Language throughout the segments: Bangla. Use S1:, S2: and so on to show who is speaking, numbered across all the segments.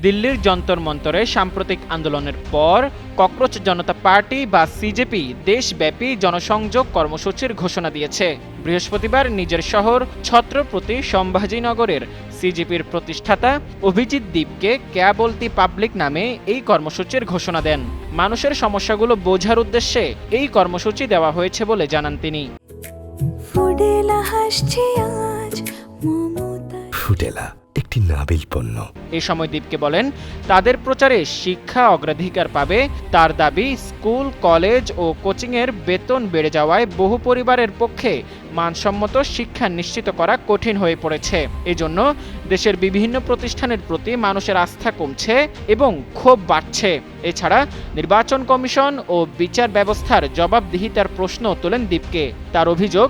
S1: দিল্লির যন্তর মন্তরে সাম্প্রতিক আন্দোলনের পর ককরোচ জনতা পার্টি বা সিজেপি দেশব্যাপী জনসংযোগ কর্মসূচির ঘোষণা দিয়েছে। বৃহস্পতিবার নিজের শহর ছত্রপতি সম্ভাজিনগরের সিজেপির প্রতিষ্ঠাতা অভিজিৎ দীপকে ক্যা বলতি পাবলিক নামে এই কর্মসূচির ঘোষণা দেন। মানুষের সমস্যাগুলো বোঝার উদ্দেশ্যে এই কর্মসূচি দেওয়া হয়েছে বলে জানান তিনি।
S2: ফুডেলা একটি নাবিল পণ্য।
S1: এ সময় দীপকে বলেন, তাদের প্রচারে শিক্ষা অগ্রাধিকার পাবে। তার দাবি, স্কুল, কলেজ ও কোচিংয়ের বেতন বেড়ে যাওয়ায় বহু পরিবারের পক্ষে মানসম্মত শিক্ষা নিশ্চিত করা কঠিন হয়ে পড়েছে। এজন্য দেশের বিভিন্ন প্রতিষ্ঠানের প্রতি মানুষের আস্থা কমছে এবং ক্ষোভ বাড়ছে। এছাড়া নির্বাচন কমিশন ও বিচার ব্যবস্থার জবাবদিহিতার প্রশ্ন তোলেন দীপকে। তার অভিযোগ,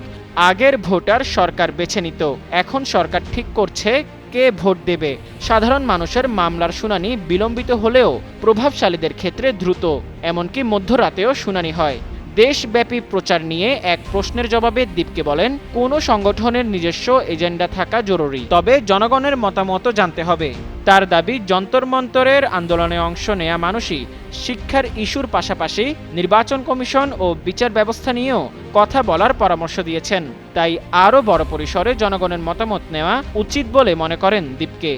S1: আগের ভোটার সরকার বেছে নিত, এখন সরকার ঠিক করছে কে ভোট দেবে। সাধারণ মানুষের মামলার শুনানি বিলম্বিত হলেও প্রভাবশালীদের ক্ষেত্রে দ্রুত, এমনকি মধ্যরাতেও শুনানি হয়। দেশব্যাপী প্রচার নিয়ে এক প্রশ্নের জবাবে দীপকে বলেন, কোনো সংগঠনের নিজস্ব এজেন্ডা থাকা জরুরি, তবে জনগণের মতামতও জানতে হবে। তার দাবি, যন্তর মন্তরের আন্দোলনে অংশ নেয়া মানুষই শিক্ষার ইস্যুর পাশাপাশি নির্বাচন কমিশন ও বিচার ব্যবস্থা নিয়েও কথা বলার পরামর্শ দিয়েছেন। তাই আরও বড় পরিসরে জনগণের মতামত নেওয়া উচিত বলে মনে করেন দীপকে।